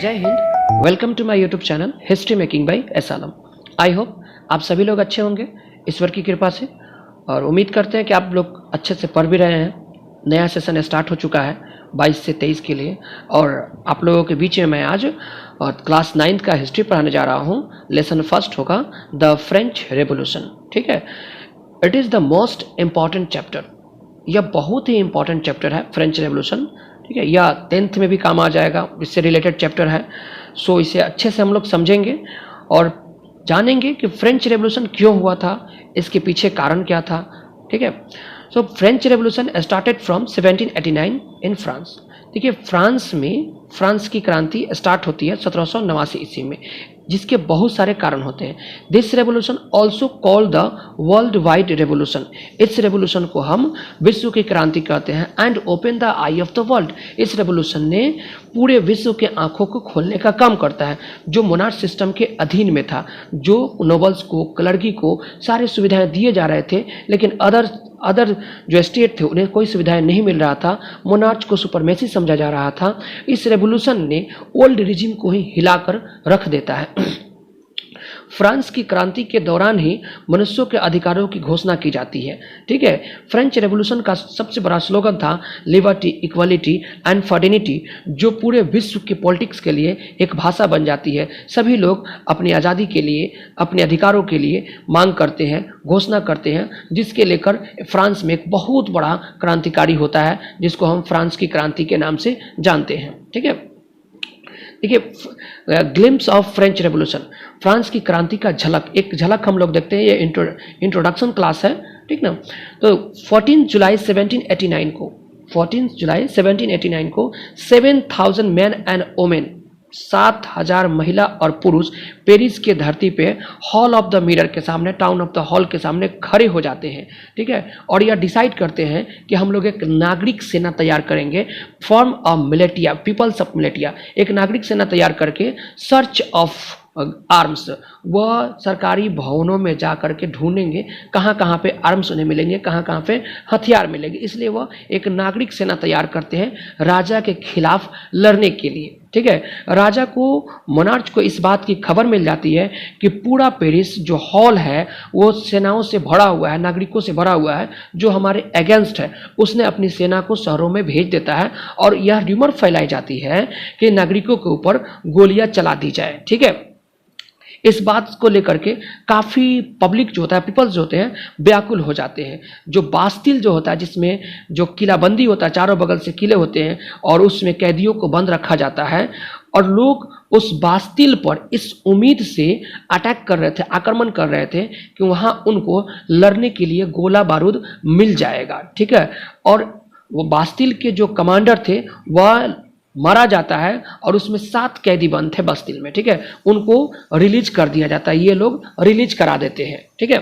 जय Hind. Welcome to my YouTube channel history making by S Alam. I hope आप सभी लोग अच्छे होंगे ईश्वर की कृपा से, और उम्मीद करते हैं कि आप लोग अच्छे से पढ़ भी रहे हैं। नया सेशन स्टार्ट हो चुका है 22 से 23 के लिए, और आप लोगों के बीच में मैं आज क्लास 9 का हिस्ट्री पढ़ाने जा रहा हूँ। लेसन फर्स्ट होगा द फ्रेंच रेवोल्यूशन। ठीक है, it is the most important chapter. यह बहुत ही इंपॉर्टेंट चैप्टर है फ्रेंच रेवोल्यूशन। ठीक है, यह 10th में भी काम आ जाएगा, इससे रिलेटेड चैप्टर है। सो इसे अच्छे से हम लोग समझेंगे और जानेंगे कि फ्रेंच रेवोल्यूशन क्यों हुआ था, इसके पीछे कारण क्या था। ठीक है, सो French revolution started from 1789 in France. देखिए, फ्रांस की क्रांति स्टार्ट होती है 1789 ईस्वी में, जिसके बहुत सारे कारण होते हैं। This revolution also called the world wide revolution. इस रेवोल्यूशन को हम विश्व की क्रांति कहते हैं। And open the I of the world. इस रेवोल्यूशन ने पूरे विश्व के आंखों को खोलने का काम करता है। जो मोनार्क सिस्टम के अधीन में था, जो नोबल्स को, क्लर्की को सारी सुविधाएं दिए जा रहे थे, लेकिन अदर जो स्टेट थे उन्हें कोई सुविधाएं नहीं मिल रहा था, मोनार्च को सुपरमेसी समझा जा रहा था। इस रेवोल्यूशन ने ओल्ड रिजिम को ही हिलाकर रख देता है। फ्रांस की क्रांति के दौरान ही मनुष्यों के अधिकारों की घोषणा की जाती है। ठीक है, फ्रेंच रेवोल्यूशन का सबसे बड़ा स्लोगन था लिबर्टी, इक्वालिटी एंड फ्रेटर्निटी, जो पूरे विश्व के पॉलिटिक्स के लिए एक भाषा बन जाती है। सभी लोग अपनी आज़ादी के लिए, अपने अधिकारों के लिए मांग करते हैं, घोषणा करते हैं, जिसके लेकर फ्रांस में एक बहुत बड़ा क्रांतिकारी होता है, जिसको हम फ्रांस की क्रांति के नाम से जानते हैं। ठीक है, देखिए, glimpse of French revolution, France की क्रांति का एक झलक हम लोग देखते हैं। ये इंट्रोडक्शन क्लास है, ठीक ना। तो 14 जुलाई 1789 को 7,000 मैन एंड वोमेन, 7,000 महिला और पुरुष पेरिस के धरती पे हॉल ऑफ द मिरर के सामने, टाउन ऑफ द हॉल के सामने खड़े हो जाते हैं। ठीक है, और यह डिसाइड करते हैं कि हम लोग एक नागरिक सेना तैयार करेंगे, form of militia, people's of militia, एक नागरिक सेना तैयार करके सर्च ऑफ आर्म्स, वह सरकारी भवनों में जा करके ढूंढेंगे कहाँ कहाँ पे आर्म्स उन्हें मिलेंगे, कहाँ कहाँ पे हथियार मिलेंगे। इसलिए वह एक नागरिक सेना तैयार करते हैं राजा के खिलाफ लड़ने के लिए। ठीक है, राजा को, मोनार्च को इस बात की खबर मिल जाती है कि पूरा पेरिस जो हॉल है वो सेनाओं से भरा हुआ है, नागरिकों से भरा हुआ है, जो हमारे अगेंस्ट है। उसने अपनी सेना को शहरों में भेज देता है और यह र्यूमर फैलाई जाती है कि नागरिकों के ऊपर गोलियां चला दी जाए। ठीक है, इस बात को लेकर के काफ़ी पब्लिक जो होता है, पीपल्स जो होते हैं, व्याकुल हो जाते हैं। जो बास्तिल जो होता है, जिसमें जो किलाबंदी होता है, चारों बगल से किले होते हैं और उसमें कैदियों को बंद रखा जाता है, और लोग उस बास्तिल पर इस उम्मीद से अटैक कर रहे थे, आक्रमण कर रहे थे कि वहाँ उनको लड़ने के लिए गोला बारूद मिल जाएगा। ठीक है, और वो बास्तिल के जो कमांडर थे वह मारा जाता है, और उसमें 7 कैदी बंद थे बास्तिल में। ठीक है, उनको रिलीज कर दिया जाता है, ये लोग रिलीज करा देते हैं। ठीक है,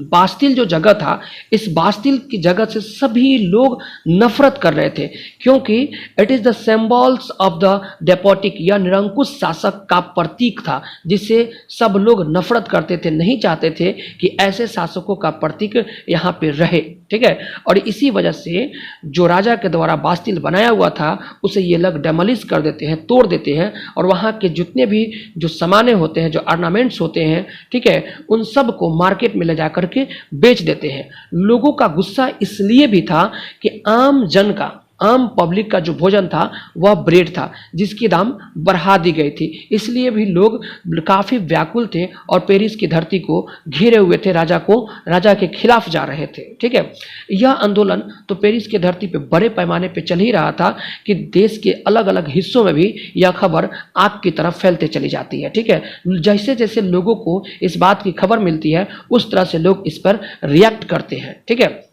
बास्तिल जो जगह था, इस बास्तिल की जगह से सभी लोग नफरत कर रहे थे, क्योंकि it is the symbols of the despotic, या निरंकुश शासक का प्रतीक था, जिससे सब लोग नफरत करते थे, नहीं चाहते थे कि ऐसे शासकों का प्रतीक यहाँ पे रहे। ठीक है, और इसी वजह से जो राजा के द्वारा बास्तिल बनाया हुआ था उसे ये लोग डेमोलिश कर देते हैं, तोड़ देते हैं, और वहाँ के जितने भी जो सामाने होते हैं, जो ऑर्नामेंट्स होते हैं, ठीक है, उन सब को मार्केट में ले जाकर के बेच देते हैं। लोगों का गुस्सा इसलिए भी था कि आम पब्लिक का जो भोजन था वह ब्रेड था, जिसकी दाम बढ़ा दी गई थी। इसलिए भी लोग काफ़ी व्याकुल थे और पेरिस की धरती को घेरे हुए थे, राजा के खिलाफ जा रहे थे। ठीक है, यह आंदोलन तो पेरिस की धरती पे बड़े पैमाने पे चल ही रहा था कि देश के अलग अलग हिस्सों में भी यह खबर आग की तरफ फैलते चली जाती है। ठीक है, जैसे जैसे लोगों को इस बात की खबर मिलती है उस तरह से लोग इस पर रिएक्ट करते हैं। ठीक है,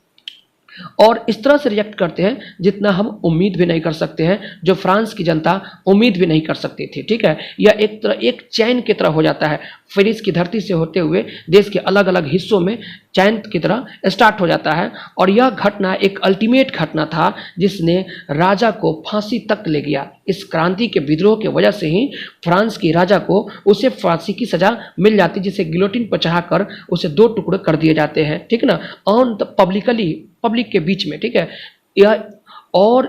और इस तरह से रिएक्ट करते हैं जितना हम उम्मीद भी नहीं कर सकते हैं, जो फ्रांस की जनता उम्मीद भी नहीं कर सकती थी। ठीक है, यह एक चैन की तरह हो जाता है, पेरिस की धरती से होते हुए देश के अलग अलग हिस्सों में चैन की तरह स्टार्ट हो जाता है। और यह घटना एक अल्टीमेट घटना था, जिसने राजा को फांसी तक ले गया। इस क्रांति के विद्रोह की वजह से ही फ्रांस की राजा को उसे फांसी की सजा मिल जाती, जिसे गिलोटिन पर चढ़ाकर उसे 2 टुकड़े कर दिए जाते हैं। ठीक ना, ऑन पब्लिक के बीच में। ठीक है, यह और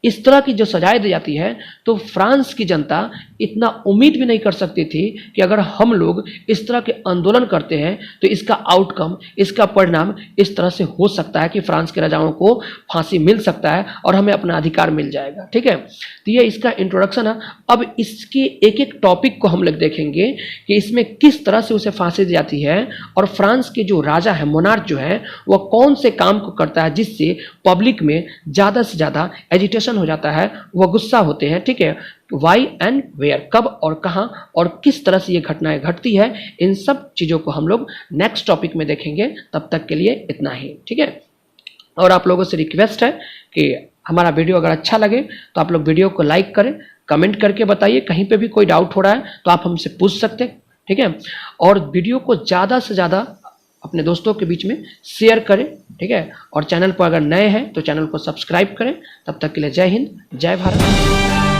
इस तरह की जो सजाएं दी जाती है, तो फ्रांस की जनता इतना उम्मीद भी नहीं कर सकती थी कि अगर हम लोग इस तरह के आंदोलन करते हैं तो इसका आउटकम, इसका परिणाम इस तरह से हो सकता है कि फ्रांस के राजाओं को फांसी मिल सकता है और हमें अपना अधिकार मिल जाएगा। ठीक है, तो ये इसका इंट्रोडक्शन है। अब इसके एक एक टॉपिक को हम लोग देखेंगे कि इसमें किस तरह से उसे फांसी दी जाती है और फ्रांस के जो राजा है, मोनार्क जो है, वह कौन से काम को करता है जिससे पब्लिक में ज़्यादा से ज़्यादा एजिटेशन हो जाता है, वह गुस्सा होते हैं। ठीक है, वाई एंड वेयर, कब और कहाँ और किस तरह से ये घटनाएं घटती है, इन सब चीज़ों को हम लोग नेक्स्ट टॉपिक में देखेंगे। तब तक के लिए इतना ही। ठीक है, और आप लोगों से रिक्वेस्ट है कि हमारा वीडियो अगर अच्छा लगे तो आप लोग वीडियो को लाइक करें, कमेंट करके बताइए। कहीं पे भी कोई डाउट हो रहा है तो आप हमसे पूछ सकते हैं। ठीक है, और वीडियो को ज़्यादा से ज़्यादा अपने दोस्तों के बीच में शेयर करें। ठीक है, और चैनल पर अगर नए हैं तो चैनल को सब्सक्राइब करें। तब तक के लिए जय हिंद, जय भारत।